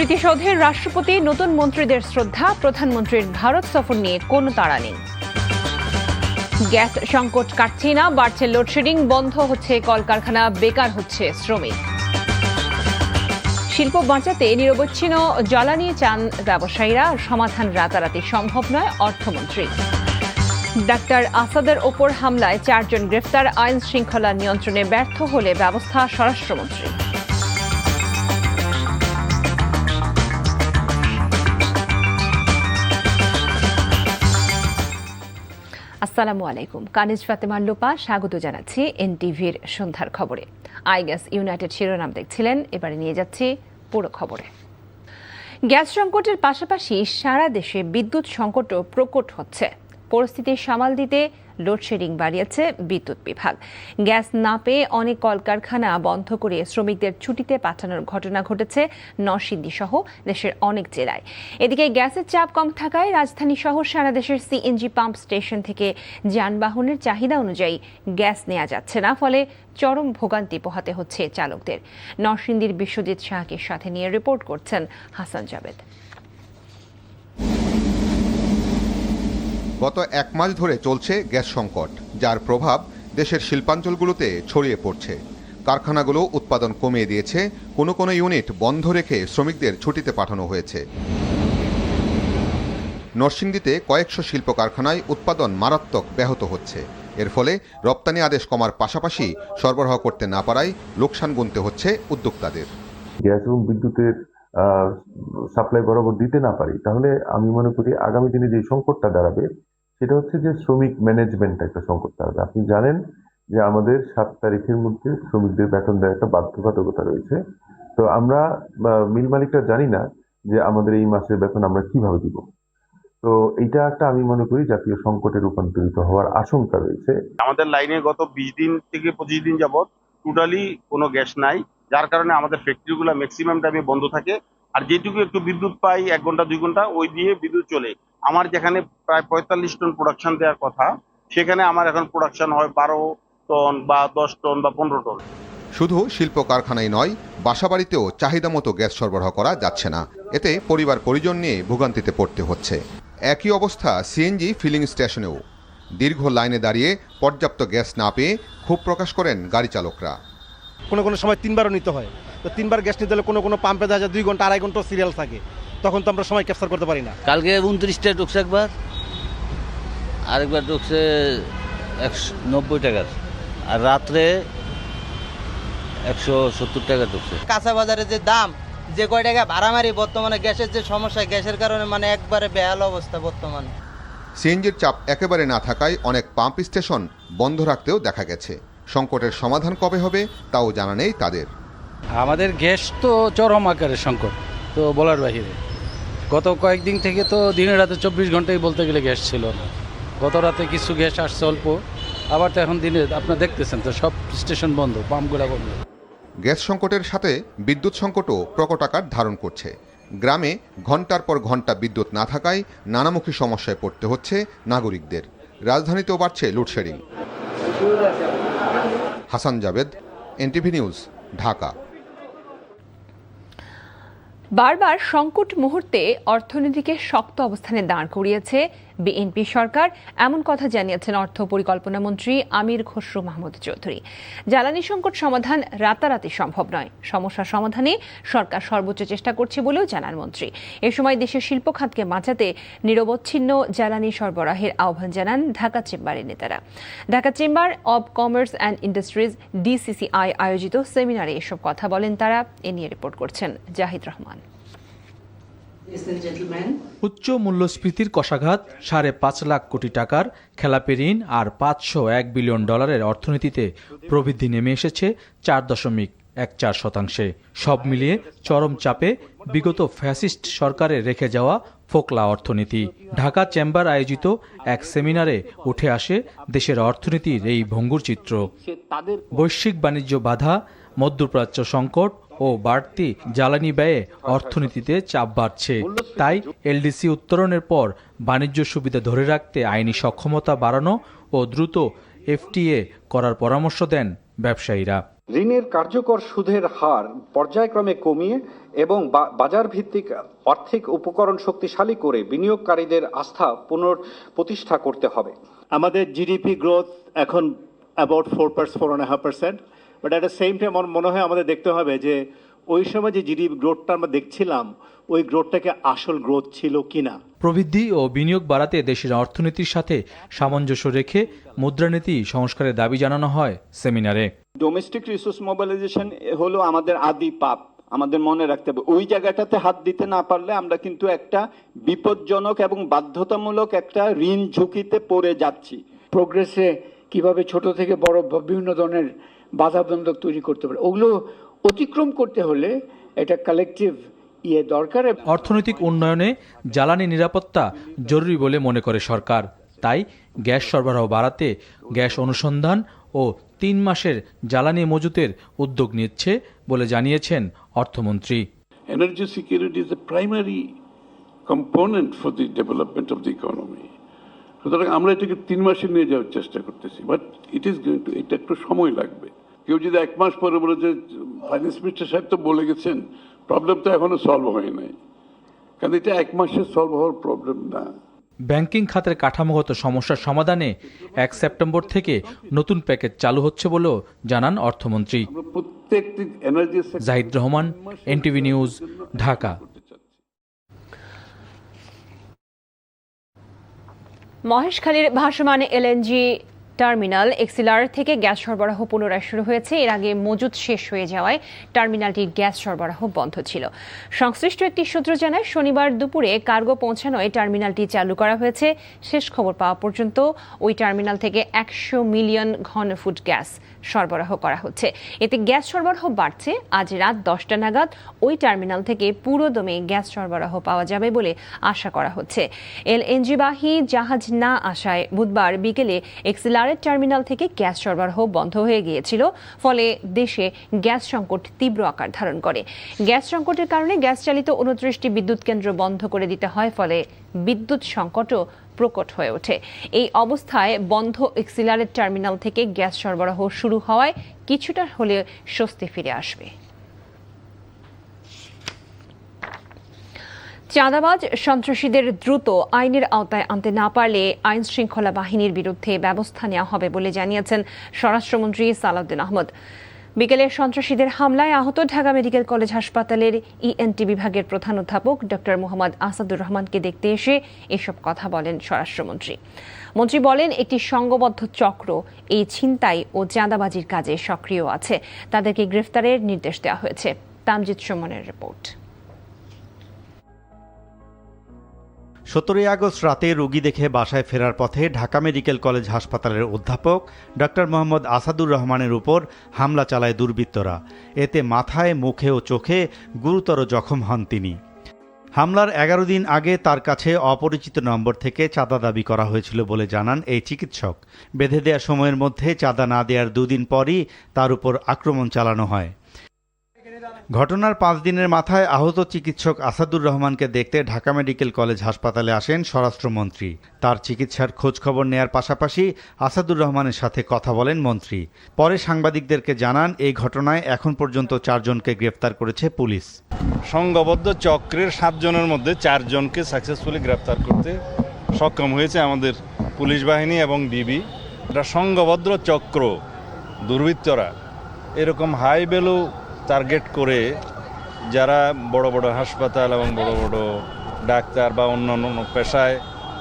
স্মৃতিসৌধে রাষ্ট্রপতি নতুন মন্ত্রীদের শ্রদ্ধা, প্রধানমন্ত্রীর ভারত সফর নিয়ে কোনো তাড়া নেই। গ্যাস সংকট কাটছে না, বাড়ছে লোডশেডিং, বন্ধ হচ্ছে কলকারখানা, বেকার হচ্ছে শ্রমিক। শিল্প বাঁচাতে নিরবচ্ছিন্ন জ্বালানি চান ব্যবসায়ীরা, সমাধান রাতারাতি সম্ভব নয় অর্থমন্ত্রী। ডাক্তার আসাদের ওপর হামলায় 4 জন গ্রেফতার, আইন শৃঙ্খলা নিয়ন্ত্রণে ব্যর্থ হলে ব্যবস্থা স্বরাষ্ট্রমন্ত্রী। আসসালামু আলাইকুম, কানিজ ফাতেমার লোপা স্বাগত জানাচ্ছি এনটিভির সন্ধ্যার খবরে। আইগ্যাস ইউনাইটেড শিরোনাম দেখছিলেন, এবারে নিয়ে যাচ্ছি পুরো খবরে। গ্যাস সংকটের পাশাপাশি সারা দেশে বিদ্যুৎ সংকটও প্রকট হচ্ছে। পরিস্থিতি সামাল দিতে লোডশেডিং বাড়িয়েছে বিদ্যুৎ বিভাগ। গ্যাস না পেয়ে অনেক কলকারখানা বন্ধ করে শ্রমিকদের ছুটিতে পাঠানোর ঘটনা ঘটেছে নরসিংদী সহ দেশের অনেক জেলায়। এদিকে গ্যাসের চাপ কম থাকায় রাজধানী সহ সারা দেশের সিএনজি পাম্প স্টেশন থেকে যানবাহনের চাহিদা অনুযায়ী গ্যাস নেওয়া যাচ্ছে না, ফলে চরম ভোগান্তি পোহাতে হচ্ছে চালকদের। নরসিংদীর বিশ্বজিৎ শাহকে সাথে নিয়ে রিপোর্ট করছেন হাসান জাবেদ। গত 1 মাস ধরে চলছে গ্যাস সংকট, যার প্রভাব দেশের শিল্পাঞ্চলগুলোতে ছড়িয়ে পড়ছে। কারখানাগুলো উৎপাদন কমিয়ে দিয়েছে, কোনো ইউনিট বন্ধ রেখে শ্রমিকদের ছুটিতে পাঠানো হয়েছে। নরসিংদীতে কয়েকশো শিল্প কারখানায় উৎপাদন মারাত্মক ব্যাহত হচ্ছে। এর ফলে রপ্তানি আদেশ কমার পাশাপাশি সরবরাহ করতে না পারায় লোকসান গুনতে হচ্ছে উদ্যোক্তাদের। গ্যাস এবং বিদ্যুতের সাপ্লাই বরাবর দিতে না পারি, তাহলে আমি মনে করি আগামী দিনে যে সংকটটা দাঁড়াবে সেটা হচ্ছে যে শ্রমিক ম্যানেজমেন্ট একটা সংকট দাঁড়াবে। আপনি জানেন যে আমাদের 7 তারিখের মধ্যে শ্রমিকদের বেতন দেওয়ার একটা বাধ্যবাধকতা রয়েছে। তো আমরা মিল মালিকরা জানি না যে আমাদের এই মাসের বেতন আমরা কিভাবে দিব। তো এইটা একটা আমি মনে করি জাতীয় সংকটে রূপান্তরিত হওয়ার আশঙ্কা রয়েছে। আমাদের লাইনে গত 20 দিন থেকে 25 দিন যাবত টোটালি কোনো গ্যাস নাই, যার কারণে আমাদের ফ্যাক্টরিগুলো ম্যাক্সিমাম টাইমে বন্ধ থাকে। আর যেটুকু একটু বিদ্যুৎ পাই 1 ঘন্টা 2 ঘন্টা, ওই দিয়ে বিদ্যুৎ চলে। আমার যেখানে প্রায় 45 টন প্রোডাকশন দেওয়ার কথা, সেখানে আমার এখন প্রোডাকশন হয় 12 টন বা 10 টন বা 15 টন। শুধু শিল্প কারখানায় নয়, বাসাবাড়িতেও চাহিদা মতো গ্যাস সরবরাহ করা যাচ্ছে না। এতে পরিবার পরিজন নিয়ে ভোগান্তিতে পড়তে হচ্ছে। একই অবস্থা সিএনজি ফিলিং স্টেশনেও। দীর্ঘ লাইনে দাঁড়িয়ে পর্যাপ্ত গ্যাস না পেয়ে ক্ষোভ প্রকাশ করেন গাড়ি চালকরা। কোনো সময় 3বারও নিতে হয়, তো 3বার গ্যাস নিতে হলে কোনো পাম্পে দেখা যায় 2 ঘন্টা 2.5 ঘন্টা সিরিয়াল থাকে, তখন তো আমরা সময় ক্যাপচার করতে পারি না। কালকে 29টা ঢুকছে একবার, আরেকবার ঢুকছে 190 টাকার, আর রাত্রে 170 টাকা ঢুকছে। কাঁচা বাজারে যে দাম, যে কয় টাকা ভাড়া মারি, বর্তমানে গ্যাসের যে সমস্যা, গ্যাসের কারণে মানে একবারে বেহাল অবস্থা বর্তমানে। সিএনজির চাপ একেবারে না থাকায় অনেক পাম্প স্টেশন বন্ধ রাখতেও দেখা গেছে। সংকটের সমাধান কবে হবে তাও জানা নেই তাদের। আমাদের গ্যাস তো চরম আকারের সংকট, তো বলার বাহিরে। গত কয়েকদিন থেকে তো দিনে রাতে 24 ঘন্টাই বলতে গেলে গ্যাস ছিল না। গত রাতে কিছু গ্যাস আসছে অল্প, আবার তো এখন দিনে আপনারা দেখতেছেন তো সব স্টেশন বন্ধ, পাম্পগুলো বন্ধ। গ্যাস সংকটের সাথে বিদ্যুৎ সংকটও প্রকট আকার ধারণ করছে। গ্রামে ঘন্টার পর ঘন্টা বিদ্যুৎ না থাকায় নানামুখী সমস্যায় পড়তে হচ্ছে নাগরিকদের। রাজধানীতেও বাড়ছে load shedding. Hasan Jabed, NTV news, Dhaka. বারবার সংকট মুহূর্তে অর্থনীতিকে শক্ত অবস্থানে দাঁড় করিয়েছে বিএনপি সরকার, এমন কথা জানিয়েছেন অর্থ পরিকল্পনা মন্ত্রী আমির খসরু মাহমুদ চৌধুরী। জ্বালানি সংকট সমাধান রাতারাতি সম্ভব নয়, সমস্যা সমাধানে সরকার সর্বোচ্চ চেষ্টা করছে বলেও জানান মন্ত্রী। এ সময় দেশের শিল্প খাতকে বাঁচাতে নিরবচ্ছিন্ন জ্বালানি সরবরাহের আহ্বান জানান ঢাকা চেম্বারের নেতারা। Dhaka chamber of commerce and industries DCCI আয়োজিত সেমিনারে এসব কথা বলেন তারা। এ নিয়ে রিপোর্ট করছেন জাহিদ রহমান। উচ্চ মূল্যস্ফীতির কষাঘাত, 5.5 লাখ কোটি টাকার খেলাপি ঋণ আর $501 বিলিয়ন অর্থনীতিতে প্রবৃদ্ধি নেমে এসেছে 4.14%। সব মিলিয়ে চরম চাপে বিগত ফ্যাসিস্ট সরকারের রেখে যাওয়া ফোকলা অর্থনীতি। ঢাকা চেম্বার আয়োজিত এক সেমিনারে উঠে আসে দেশের অর্থনীতির এই ভঙ্গুর চিত্র। বৈশ্বিক বাণিজ্য বাধা, মধ্যপ্রাচ্য সংকট ও বাড়তি জ্বালানি ব্যয়ে অর্থনীতিতে চাপ বাড়ছে। তাই এলডিসি উত্তরণের পর বাণিজ্য সুবিধা ধরে রাখতে আইনি সক্ষমতা বাড়ানো ও দ্রুত এফটিএ করার পরামর্শ দেন ব্যবসায়ীরা। ঋণের কার্যকর সুদের হার পর্যায়ক্রমে কমিয়ে এবং বাজার ভিত্তিক আর্থিক উপকরণ শক্তিশালী করে বিনিয়োগকারীদের আস্থা পুনঃপ্রতিষ্ঠা করতে হবে। আমাদের জিডিপি গ্রোথ এখন about 4.5%, but at the same time আমার মনে হয় আমাদের দেখতে হবে যে ওই সময় যে জিডিপি গ্রোথটা আমরা দেখছিলাম ওই গ্রোথটাকে আসল গ্রোথ ছিল কিনা। প্রবৃদ্ধি ও বিনিয়োগ বাড়াতে দেশের অর্থনীতির সাথে সামঞ্জস্য রেখে মুদ্রানীতি সংস্কারের দাবি জানানো হয় সেমিনারে। ডোমেস্টিক রিসোর্স মোবিলাইজেশন হলো আমাদের আদি পাপ, আমাদের মনে রাখতে হবে। ওই জায়গাটাতে হাত দিতে না পারলে আমরা কিন্তু একটা বিপজ্জনক এবং বাধ্যতামূলক একটা ঋণ ঝুঁকিতে পড়ে যাচ্ছি। প্রোগ্রেসে কিভাবে ছোট থেকে বড় বিভিন্ন ধরনের বাধাবন্ধক তৈরি করতে পারে, ওগুলো অতিক্রম করতে হলে এটা কালেকটিভ দরকার। অর্থনৈতিক উন্নয়নে জ্বালানি নিরাপত্তা জরুরি বলে মনে করে সরকার, তাই গ্যাস সরবরাহ বাড়াতে গ্যাস অনুসন্ধান ও 3 মাসের জ্বালানি মজুতের উদ্যোগ নিচ্ছে বলে জানিয়েছেন অর্থমন্ত্রী। Energy security is a primary component for the development of the economy. সুতরাং আমরা এটাকে 3 মাসে নিয়ে যাওয়ার চেষ্টা করতেছি, but it is going to, এটা একটু সময় লাগবে। কেউ যদি 1 মাস পরে বলে যে ফাইন্যান্স মিনিস্টার সাহেব তো বলে গেছেন, প্রবলেম তো এখনো সলভ হয় নাই, কারণ এটা 1 মাসে সলভ হওয়ার প্রবলেম না। ব্যাংকিং খাতের কাঠামোগত সমস্যার সমাধানে 1 সেপ্টেম্বর থেকে নতুন প্যাকেজ চালু হচ্ছে বলেও জানান অর্থমন্ত্রী। Zahid Rahman, NTV news, Dhaka. মহেশখালীর ভাসমান এলএনজি টার্মিনাল এক্সিলার থেকে গ্যাস সরবরাহ পুনরায় শুরু হয়েছে। এর আগে মজুত শেষ হয়ে যাওয়ায় টার্মিনালটির গ্যাস সরবরাহ বন্ধ ছিল। সংশ্লিষ্ট একটি সূত্র জানায় শনিবার দুপুরে কার্গো পৌঁছানোয় টার্মিনালটি চালু করা হয়েছে। শেষ খবর পাওয়া পর্যন্ত ওই টার্মিনাল থেকে 100 মিলিয়ন ঘনফুট গ্যাস সরবরাহ করা হচ্ছে। এতে গ্যাস সরবরাহ বাড়ছে। আজ রাত 10টা নাগাদ ওই টার্মিনাল থেকে পুরোদমে গ্যাস সরবরাহ পাওয়া যাবে বলে আশা করা হচ্ছে। এলএনজিবাহী জাহাজ না আসায় বুধবার বিকেলে এক্সিলার টার্মিনাল থেকে গ্যাস সরবরাহ বন্ধ হয়ে গিয়েছিল, ফলে দেশে গ্যাস সংকট তীব্র আকার ধারণ করে। গ্যাস সংকটের কারণে গ্যাস চালিত 29টি বিদ্যুৎ কেন্দ্র বন্ধ করে দিতে হয়, ফলে বিদ্যুৎ সংকটও প্রকট হয়ে ওঠে। এই অবস্থায় বন্ধ এক্সিলারের টার্মিনাল থেকে গ্যাস সরবরাহ শুরু হওয়ায় কিছুটা হলে স্বস্তি ফিরে আসবে। চাঁদাবাজ সন্ত্রাসীদের দ্রুত আইনের আওতায় আনতে না পারলে আইন শৃঙ্খলা বাহিনীর বিরুদ্ধে ব্যবস্থা নেওয়া হবে বলে জানিয়েছেন স্বরাষ্ট্রমন্ত্রী সালাউদ্দিন আহমদ। বিকেলে সন্ত্রাসীদের হামলায় আহত ঢাকা মেডিকেল কলেজ হাসপাতালের ইএনটি বিভাগের প্রধান অধ্যাপক ডক্টর মোহাম্মদ আসাদুর রহমানকে দেখতে এসে এসব কথা বলেন স্বরাষ্ট্রমন্ত্রী। মন্ত্রী বলেন, একটি সংঘবদ্ধ চক্র এই ছিনতাই ও চাঁদাবাজির কাজে সক্রিয় আছে, তাদেরকে গ্রেফতারের নির্দেশ দেওয়া হয়েছে। তামজিদ সুমনের রিপোর্ট। 17 আগস্ট রাতে রোগী দেখে বাসায় ফেরার পথে ঢাকা মেডিকেল কলেজ হাসপাতালের অধ্যাপক ডক্টর মোহাম্মদ আসাদুর রহমানের উপর হামলা চালায় দুর্বৃত্তরা। এতে মাথায়, মুখে ও চোখে গুরুতর জখম হন তিনি। হামলার 11 দিন আগে তার কাছে অপরিচিত নম্বর থেকে চাঁদা দাবি করা হয়েছিল বলে জানান এই চিকিৎসক। বেঁধে দেওয়া সময়ের মধ্যে চাঁদা না দেওয়ার 2 দিন পরই তার উপর আক্রমণ চালানো হয়। ঘটনার 5 দিনের মাথায় আহত চিকিৎসক আসাদুর রহমানকে দেখতে ঢাকা মেডিকেল কলেজ হাসপাতালে আসেন স্বরাষ্ট্রমন্ত্রী। তার চিকিৎসার খোঁজ খবর নেয়ার পাশাপাশি আসাদুর রহমানের সাথে কথা বলেন মন্ত্রী। পরে সাংবাদিকদেরকে জানান, এই ঘটনায় এখন পর্যন্ত 4 জনকে গ্রেফতার করেছে পুলিশ। সংঘবদ্ধ চক্রের 7 জনের মধ্যে 4 জনকে সাকসেসফুলি গ্রেফতার করতে সক্ষম হয়েছে আমাদের পুলিশ বাহিনী এবং ডিবি। এটা সংঘবদ্ধ চক্র, দুর্বৃত্তরা এরকম হাই ভ্যালু টার্গেট করে যারা বড় বড় হাসপাতাল এবং বড় বড় ডাক্তার বা অন্যান্য পেশায়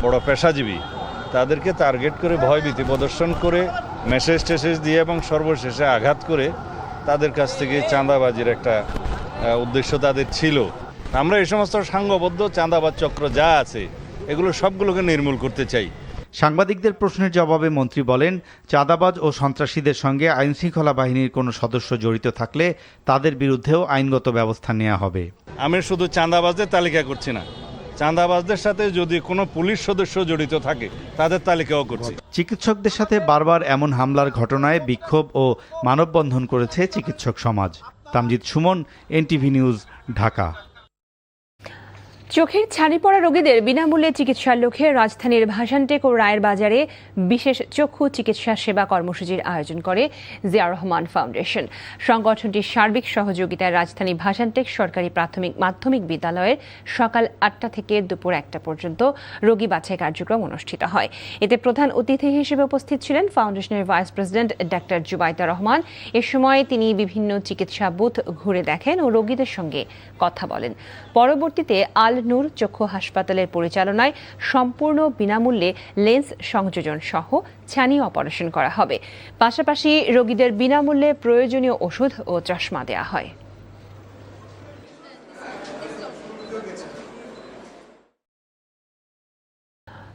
বড় পেশাজীবী, তাদেরকে টার্গেট করে ভয়ভীতি প্রদর্শন করে মেসেজ টেসেজ দিয়ে এবং সর্বশেষে আঘাত করে তাদের কাছ থেকে চাঁদাবাজির একটা উদ্দেশ্য তাদের ছিল। আমরা এই সমস্ত সংঘবদ্ধ চাঁদাবাজ চক্র যা আছে এগুলো সবগুলোকে নির্মূল করতে চাই। সাংবাদিকদের প্রশ্নের জবাবে মন্ত্রী বলেন, চাঁদাবাজ ও সন্ত্রাসীদের সঙ্গে আইনশৃঙ্খলা বাহিনীর কোনো সদস্য জড়িত থাকলে তাদের বিরুদ্ধেও আইনগত ব্যবস্থা নেওয়া হবে। আমি শুধু চাঁদাবাজদের তালিকা করছি না, চাঁদাবাজদের সাথে যদি কোনো পুলিশ সদস্য জড়িত থাকে তাদের তালিকাও করছি। চিকিৎসকদের সাথে বারবার এমন হামলার ঘটনায় বিক্ষোভ ও মানববন্ধন করেছে চিকিৎসক সমাজ। Tamjid Suman, NTV news, Dhaka. চোখের ছানি পড়া রোগীদের বিনামূল্যে চিকিৎসার লক্ষ্যে রাজধানীর ভাসানটেক ও রায়ের বাজারে বিশেষ চক্ষু চিকিৎসা সেবা কর্মসূচির আয়োজন করে জিয়া রহমান ফাউন্ডেশন। সংগঠনটির সার্বিক সহযোগিতায় রাজধানী ভাসানটেক সরকারি প্রাথমিক মাধ্যমিক বিদ্যালয়ের সকাল ৮টা থেকে দুপুর ১টা পর্যন্ত রোগী বাছাই কার্যক্রম অনুষ্ঠিত হয়। এতে প্রধান অতিথি হিসেবে উপস্থিত ছিলেন ফাউন্ডেশনের vice president doctor Zubaida Rahman. এ সময় তিনি বিভিন্ন চিকিৎসা বুথ ঘুরে দেখেন ও রোগীদের সঙ্গে কথা বলেন। পরবর্তীতে আল নূর চক্ষু হাসপাতালের পরিচালনায় সম্পূর্ণ বিনামূল্যে লেন্স সংযোজন সহ ছানি অপারেশন করা হবে। পাশাপাশি রোগীদের বিনামূল্যে প্রয়োজনীয় ওষুধ ও চশমা দেওয়া হয়।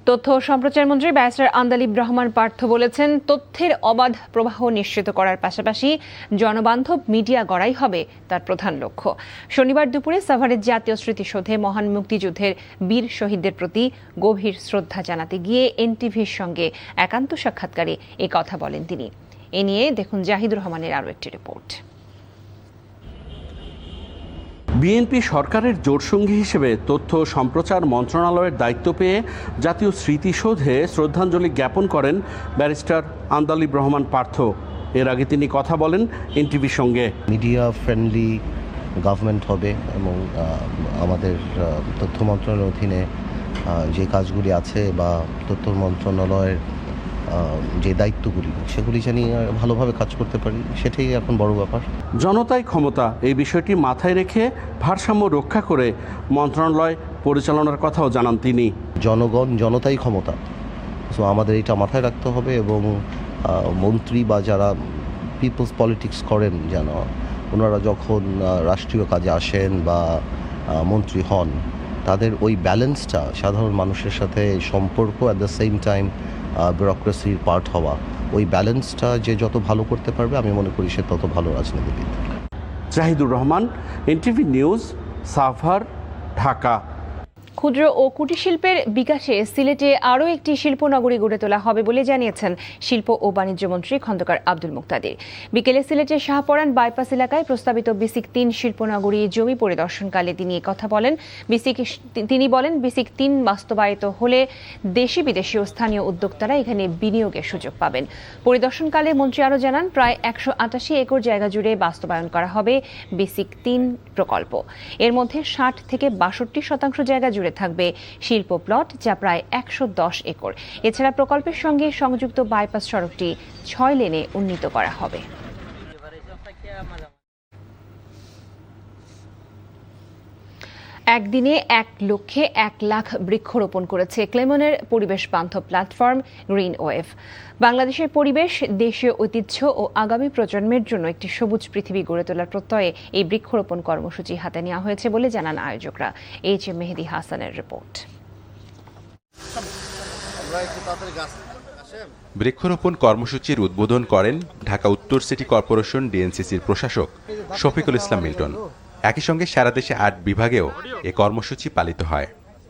তথ্য ও সম্প্রচার মন্ত্রী ব্যারিস্টার আন্দালিব রহমান পার্থ বলেছেন, তথ্যের অবাধ প্রবাহ নিশ্চিত করার পাশাপাশি জনবান্ধব মিডিয়া গড়াই হবে তার প্রধান লক্ষ্য। শনিবার দুপুরে সাভারের জাতীয় স্মৃতিসৌধে মহান মুক্তিযুদ্ধের বীর শহীদদের প্রতি গভীর শ্রদ্ধা জানাতে গিয়ে এনটিভির সঙ্গে একান্ত সাক্ষাৎকারে এ কথা বলেন তিনি। এ নিয়ে দেখুন জাহিদুর রহমানের আরও একটি রিপোর্ট। বিএনপি সরকারের জোটসঙ্গী হিসেবে তথ্য ও সম্প্রচার মন্ত্রণালয়ের দায়িত্ব পেয়ে জাতীয় স্মৃতিসৌধে শ্রদ্ধাঞ্জলি জ্ঞাপন করেন ব্যারিস্টার আন্দালিব রহমান পার্থ। এর আগে তিনি কথা বলেন এনটিভির সঙ্গে। মিডিয়া ফ্রেন্ডলি গভর্নমেন্ট হবে এবং আমাদের তথ্য মন্ত্রণালয়ের অধীনে যে কাজগুলি আছে বা তথ্য মন্ত্রণালয়ের যে দায়িত্বগুলি সেগুলি জানি ভালোভাবে কাজ করতে পারি, সেটাই এখন বড় ব্যাপার। জনতাই ক্ষমতা, এই বিষয়টি মাথায় রেখে ভারসাম্য রক্ষা করে মন্ত্রণালয় পরিচালনার কথাও জানান তিনি। জনগণ জনতাই ক্ষমতা, সো আমাদের এটা মাথায় রাখতে হবে এবং মন্ত্রী বা যারা পিপলস পলিটিক্স করেন যেন ওনারা যখন রাষ্ট্রীয় কাজে আসেন বা মন্ত্রী হন তাদের ওই ব্যালেন্সটা সাধারণ মানুষের সাথে সম্পর্ক অ্যাট দ্য সেম টাইম ব্যুরোক্রেসির পার্ট হওয়া, ওই ব্যালেন্সটা যে যত ভালো করতে পারবে আমি মনে করি সে তত ভালো রাজনীতিবিদ। Jahidur Rahman, NTV news, Savar, Dhaka. ক্ষুদ্র ও কুটির শিল্পের বিকাশে সিলেটে আরও একটি শিল্পনগরী গড়ে তোলা হবে বলে জানিয়েছেন শিল্প ও বাণিজ্য মন্ত্রী খন্দকার আব্দুল মুক্তাদির। বিকেলে সিলেটের শাহপরান বাইপাস এলাকায় প্রস্তাবিত বিসিক ৩ শিল্পনগরী জমি পরিদর্শনকালে তিনি কথা বলেন। তিনি বলেন, বিসিক ৩ বাস্তবায়িত হলে দেশি বিদেশি ও স্থানীয় উদ্যোক্তারা এখানে বিনিয়োগের সুযোগ পাবেন। পরিদর্শনকালে মন্ত্রী আরও জানান, প্রায় ১৮৮ একর জায়গা জুড়ে বাস্তবায়ন করা হবে বিসিক ৩ প্রকল্প। এর মধ্যে ৬০ থেকে ৬২% জায়গা জুড়ে থাকবে শিল্প প্লট, যা প্রায় ১১০ একর। এছাড়া প্রকল্পের সঙ্গে সংযুক্ত বাইপাস সড়কটি ৬ লেনে উন্নীত করা হবে। একদিনে ১,০০,০০০ বৃক্ষরোপণ করেছে ক্লেমনের পরিবেশ বান্ধব প্ল্যাটফর্ম গ্রিন ওয়েভ। বাংলাদেশের পরিবেশ, দেশীয় ঐতিহ্য ও আগামী প্রজন্মের জন্য একটি সবুজ পৃথিবী গড়ে তোলার প্রত্যয়ে এই বৃক্ষরোপণ কর্মসূচি হাতে নেওয়া হয়েছে বলে জানান আয়োজকরা। এইচ.এম. মেহেদী হাসানের রিপোর্ট। বৃক্ষরোপণ কর্মসূচির উদ্বোধন করেন ঢাকা উত্তর সিটি কর্পোরেশন ডিএনসিসির প্রশাসক শফিকুল ইসলাম মিল্টন। একই সঙ্গে সারা দেশে ৮ বিভাগেও এ কর্মসূচি পালিত হয়।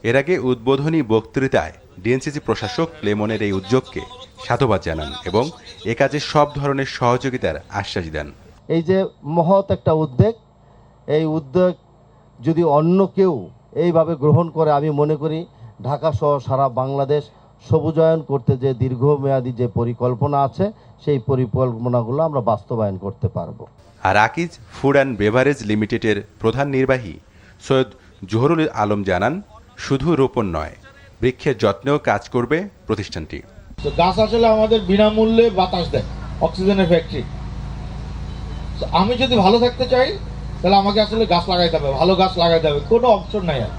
এর আগে উদ্বোধনী বক্তৃতায় ডিএনসিসি প্রশাসক ক্লেমনের এই উদ্যোগকে সাধুবাদ জানান এবং এ কাজে সব ধরনের সহযোগিতার আশ্বাস দেন। এই যে মহৎ একটা উদ্যোগ, এই উদ্যোগ যদি অন্য কেউ এইভাবে গ্রহণ করে, আমি মনে করি ঢাকা সহ সারা বাংলাদেশ সবুজায়ন করতে যে দীর্ঘমেয়াদী যে পরিকল্পনা আছে সেই পরিকল্পনাগুলো আমরা বাস্তবায়ন করতে পারবো। আর আকিজ ফুড অ্যান্ড বেভারেজ লিমিটেডের প্রধান নির্বাহী সৈয়দ জহুরুল আলম জানান, শুধু রোপণ নয়, বৃক্ষের যত্নেও কাজ করবে প্রতিষ্ঠানটি। গাছ আসলে আমাদের বিনামূল্যে বাতাস দেয়, অক্সিজেনের ফ্যাক্টরি। আমি যদি ভালো থাকতে চাই তাহলে আমাকে আসলে গাছ লাগাইতে হবে, ভালো গাছ লাগাইতে হবে, কোনো অপশন নাই আর।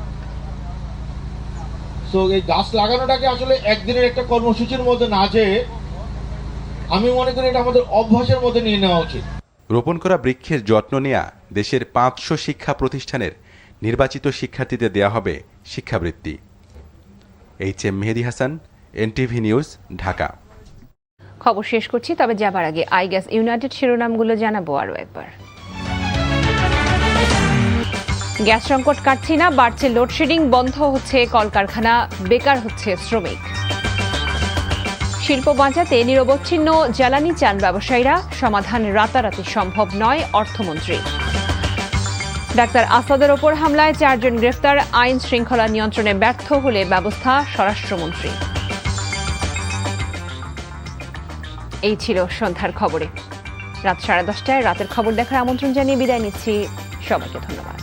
তো এই গাছ লাগানোটাকে আসলে একদিনের একটা কর্মসূচির মধ্যে না যেয়ে আমি মনে করি এটা আমাদের অভ্যাসের মধ্যে নিয়ে নেওয়া উচিত। রোপণ করা বৃক্ষের যত্ন নেওয়া দেশের ৫০০ শিক্ষা প্রতিষ্ঠানের নির্বাচিত শিক্ষার্থীদের দেওয়া হবে শিক্ষাবৃত্তি। এইচ.এম. মেহেদী হাসান, এনটিভি নিউজ, ঢাকা। খবর শেষ করছি, তবে যাবার আগে আইগ্যাস ইউনাইটেড শিরোনামগুলো জানাবো আরও একবার। গ্যাস সংকট কাটছে না, বাড়ছে লোডশেডিং, বন্ধ হচ্ছে কলকারখানা, বেকার হচ্ছে শ্রমিক। শিল্প বাঁচাতে নিরবচ্ছিন্ন জ্বালানি চান ব্যবসায়ীরা, সমাধান রাতারাতি সম্ভব নয় অর্থমন্ত্রী। ডাক্তার আসাদের ওপর হামলায় 4 জন গ্রেফতার, আইন শৃঙ্খলা নিয়ন্ত্রণে ব্যর্থ হলে ব্যবস্থা স্বরাষ্ট্রমন্ত্রী। এই ছিল সন্ধ্যার খবরে। রাত 10:30টায় রাতের খবর দেখার আমন্ত্রণ জানিয়ে বিদায় নিচ্ছি। সবাইকে ধন্যবাদ।